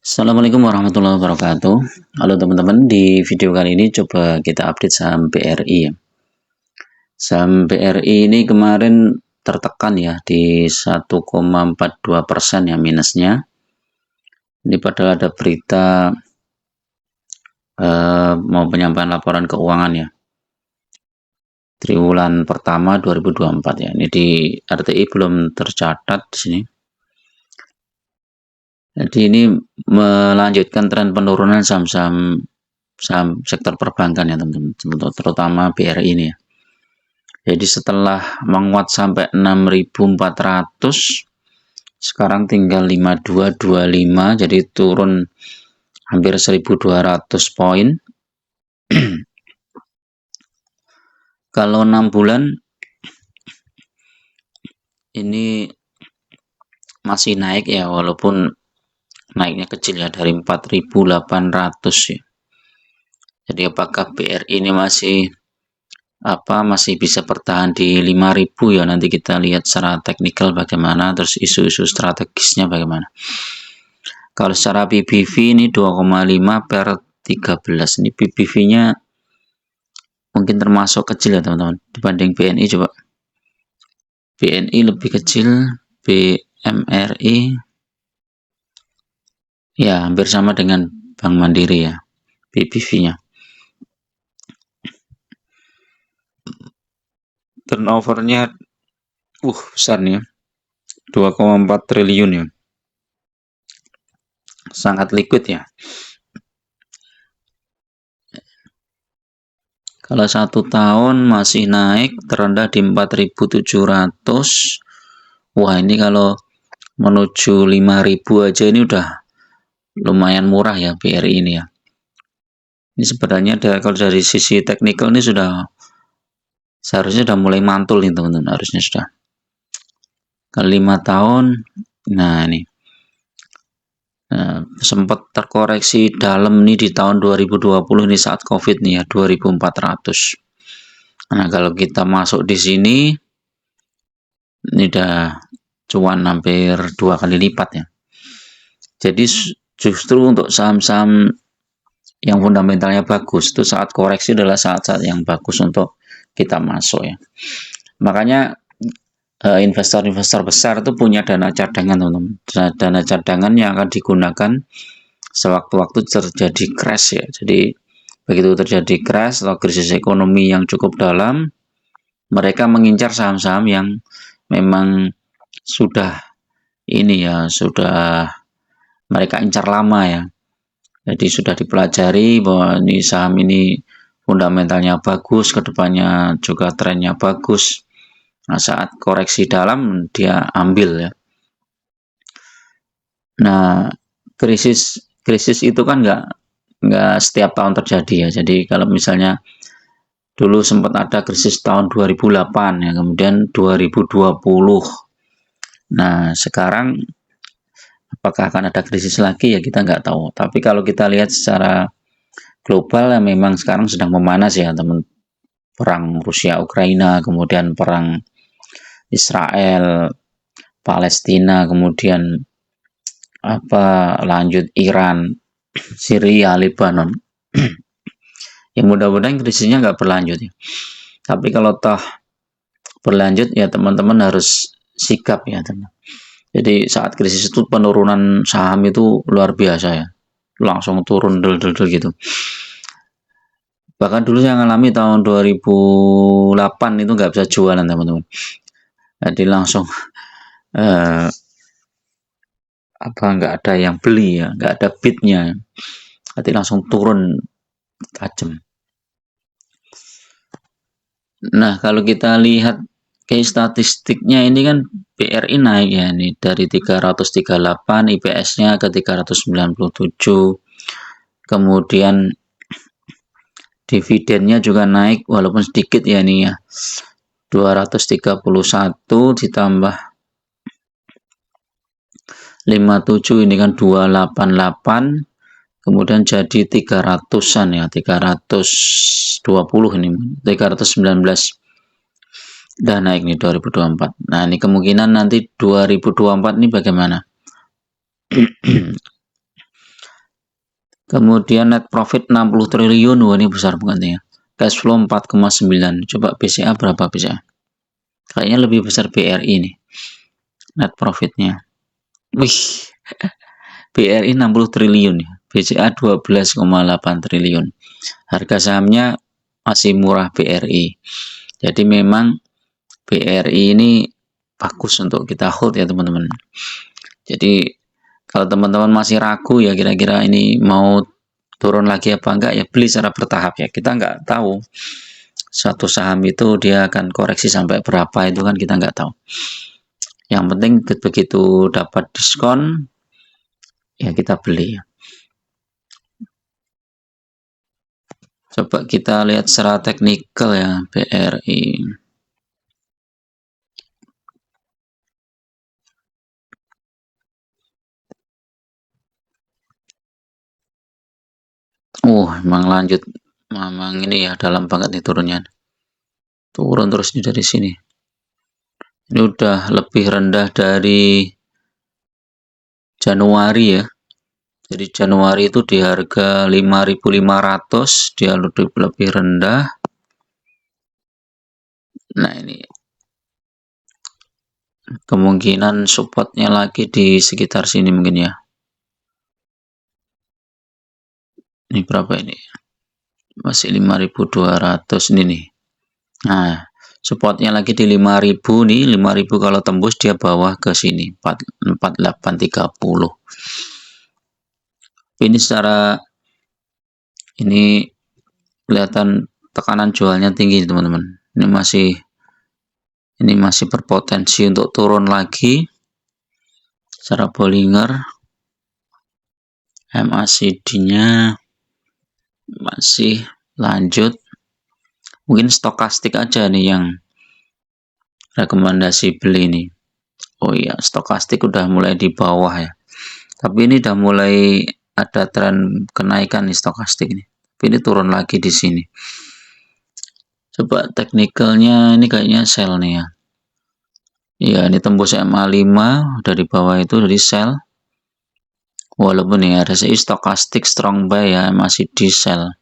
Assalamualaikum warahmatullahi wabarakatuh. Halo teman-teman, di video kali ini coba kita update saham BRI ya. Saham BRI ini kemarin tertekan ya di 1,42% ya minusnya. Ini padahal ada berita mau penyampaian laporan keuangan ya. Triwulan pertama 2024 ya. Ini di RTI belum tercatat di sini. Jadi ini melanjutkan tren penurunan saham-saham sektor perbankan ya teman-teman, terutama BRI ini ya. Jadi setelah menguat sampai 6.400, sekarang tinggal 5.225, jadi turun hampir 1.200 poin. Kalau 6 bulan ini masih naik ya, walaupun naiknya kecil ya, dari 4.800 ya. Jadi apakah BRI ini masih bisa bertahan di 5.000 ya, nanti kita lihat secara teknikal bagaimana, terus isu-isu strategisnya bagaimana. Kalau secara PBV ini 2,5 per 13, ini PBV-nya mungkin termasuk kecil ya teman-teman, dibanding BNI. Coba BNI lebih kecil, BMRI ya hampir sama dengan Bank Mandiri ya PBV-nya. Turnovernya besar nih ya, 2,4 triliun ya, sangat liquid ya. Kalau 1 tahun masih naik, terendah di 4.700. Wah, ini kalau menuju 5.000 aja ini udah lumayan murah ya BRI ini ya. Ini sebenarnya kalau dari sisi teknikal ini seharusnya sudah mulai mantul nih teman-teman, harusnya sudah. Kalau 5 tahun, nah ini sempat terkoreksi dalam nih di tahun 2020 ini saat COVID nih ya, 2.400. Nah, kalau kita masuk di sini, ini udah cuan hampir 2 kali lipat ya. Jadi justru untuk saham-saham yang fundamentalnya bagus, itu saat koreksi adalah saat-saat yang bagus untuk kita masuk ya. Makanya investor-investor besar itu punya dana cadangan teman-teman. Dana cadangan yang akan digunakan sewaktu-waktu terjadi crash ya. Jadi begitu terjadi crash atau krisis ekonomi yang cukup dalam, mereka mengincar saham-saham yang memang sudah mereka incar lama ya. Jadi sudah dipelajari bahwa ini saham ini fundamentalnya bagus, kedepannya juga trennya bagus. Nah, saat koreksi dalam dia ambil ya. Nah, krisis itu kan nggak setiap tahun terjadi ya. Jadi kalau misalnya dulu sempat ada krisis tahun 2008 ya, kemudian 2020. Nah, sekarang apakah akan ada krisis lagi ya, kita nggak tahu. Tapi kalau kita lihat secara global ya, memang sekarang sedang memanas ya teman. Perang Rusia Ukraina, kemudian perang Israel Palestina, kemudian lanjut Iran, Syria, Lebanon. Ya mudah-mudahan krisisnya nggak berlanjut ya. Tapi kalau toh berlanjut ya teman-teman harus sikap ya teman. Jadi saat krisis itu penurunan saham itu luar biasa ya, langsung turun del gitu. Bahkan dulu saya ngalami tahun 2008 itu nggak bisa jualan teman-teman. Jadi langsung nggak ada yang beli ya, nggak ada bidnya. Jadi langsung turun tajam. Nah, kalau kita lihat statistiknya ini kan BRI naik ya, ini dari 338 IPS-nya ke 397. Kemudian dividennya juga naik walaupun sedikit ya ini ya. 231 ditambah 57 ini kan 288, kemudian jadi 300-an ya, 320 ini, 319. Udah naik nih 2024. Nah, ini kemungkinan nanti 2024 ini bagaimana? Kemudian net profit 60 triliun, wah ini besar banget ya. Cash flow 4,9. Coba BCA berapa BCA? Kayaknya lebih besar BRI nih. Net profitnya. Wih, BRI 60 triliun ya. BCA 12,8 triliun. Harga sahamnya masih murah BRI. Jadi memang BRI ini bagus untuk kita hold ya teman-teman. Jadi kalau teman-teman masih ragu ya kira-kira ini mau turun lagi apa enggak, ya beli secara bertahap ya. Kita nggak tahu suatu saham itu dia akan koreksi sampai berapa, itu kan kita nggak tahu. Yang penting begitu dapat diskon ya kita beli. Coba kita lihat secara teknikal ya BRI. Emang lanjut, memang ini ya dalam banget nih turunnya. Turun terus nih dari sini. Ini udah lebih rendah dari Januari ya. Jadi Januari itu di harga 5.500, dia lebih rendah. Nah ini kemungkinan supportnya lagi di sekitar sini mungkin ya. Ini berapa ini? Masih 5.200 ini nih. Nah, supportnya lagi di 5.000 nih. 5.000 kalau tembus dia bawah ke sini 4830. Ini secara ini kelihatan tekanan jualnya tinggi teman-teman. Ini masih berpotensi untuk turun lagi secara Bollinger. MACD-nya masih lanjut. Mungkin stokastik aja nih yang rekomendasi beli nih. Oh iya, stokastik udah mulai di bawah ya. Tapi ini udah mulai ada tren kenaikan nih stokastik nih. Tapi ini turun lagi di sini. Coba teknikalnya ini kayaknya sell nih ya. Iya, ini tembus MA5 udah di bawah itu dari sell. Walaupun ya RSI stokastik strong buy ya, masih di sell.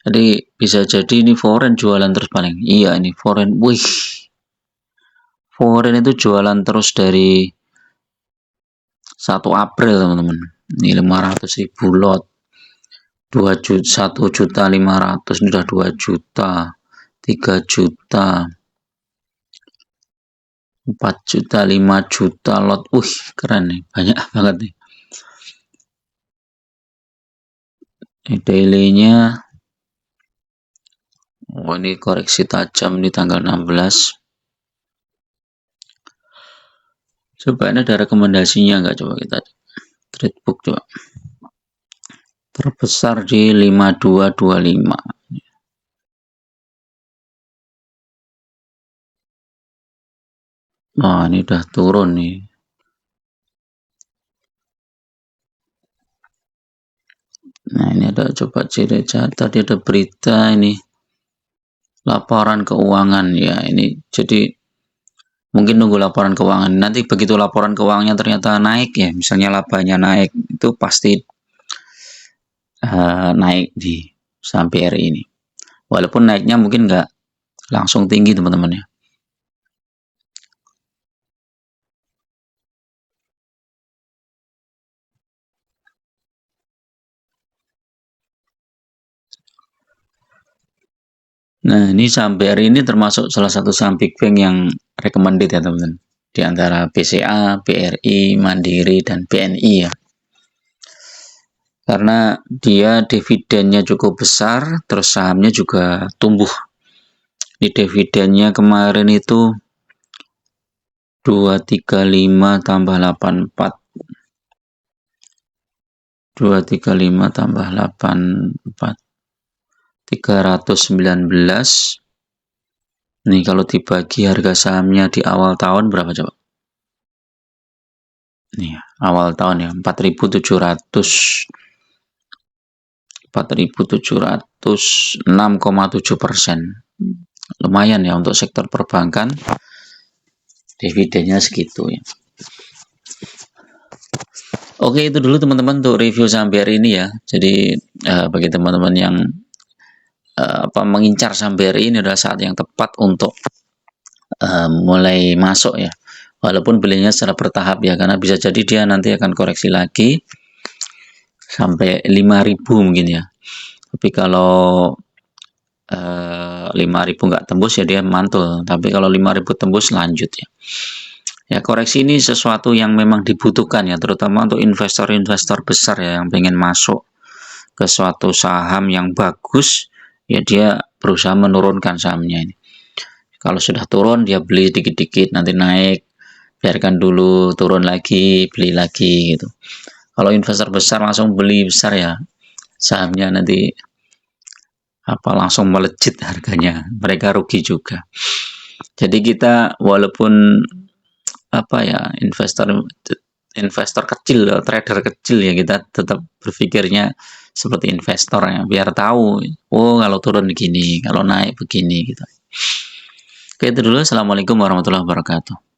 Jadi bisa jadi ini foreign jualan terus paling. Iya ini foreign. Wih. Foreign itu jualan terus dari 1 April teman-teman. Ini 500.000 lot. 1.500.000 ini udah 2 juta. 3 juta. 4 juta, 5 juta lot. Keren nih. Banyak banget nih. Ini daily-nya. Ini koreksi tajam di tanggal 16. Coba ini ada rekomendasinya nggak? Coba kita trade book coba. Terbesar di 5225. Nah, ini udah turun nih. Nah, ini ada coba ciri tadi ada berita ini. Laporan keuangan ya, ini jadi mungkin nunggu laporan keuangan. Nanti begitu laporan keuangannya ternyata naik ya, misalnya labanya naik, itu pasti naik di saham BRI ini. Walaupun naiknya mungkin nggak langsung tinggi teman-teman ya. Nah, ini saham BRI ini termasuk salah satu saham Big Bank yang recommended ya teman-teman. Di antara BCA, BRI, Mandiri, dan BNI ya. Karena dia dividennya cukup besar, terus sahamnya juga tumbuh. Di dividennya kemarin itu 235 tambah 84. 235 tambah 84. 319. Nih kalau dibagi harga sahamnya di awal tahun berapa coba? Nih awal tahun ya 4.700. 6,7%. Lumayan ya untuk sektor perbankan. Dividennya segitu ya. Oke, itu dulu teman-teman untuk review saham BRI ini ya. Jadi bagi teman-teman yang mengincar saham BRI, ini adalah saat yang tepat untuk mulai masuk ya. Walaupun belinya secara bertahap ya, karena bisa jadi dia nanti akan koreksi lagi sampai 5.000 mungkin ya. Tapi kalau 5.000 nggak tembus ya dia mantul. Tapi kalau 5.000 tembus lanjut ya. Ya, koreksi ini sesuatu yang memang dibutuhkan ya, terutama untuk investor-investor besar ya yang pengen masuk ke suatu saham yang bagus, ya dia berusaha menurunkan sahamnya ini. Kalau sudah turun dia beli dikit-dikit, nanti naik, biarkan dulu turun lagi, beli lagi gitu. Kalau investor besar langsung beli besar ya, sahamnya nanti langsung melejit harganya, mereka rugi juga. Jadi kita walaupun investor kecil, trader kecil ya, kita tetap berpikirnya seperti investor ya, biar tahu kalau turun begini, kalau naik begini gitu. Oke, itu dulu. Assalamualaikum warahmatullahi wabarakatuh.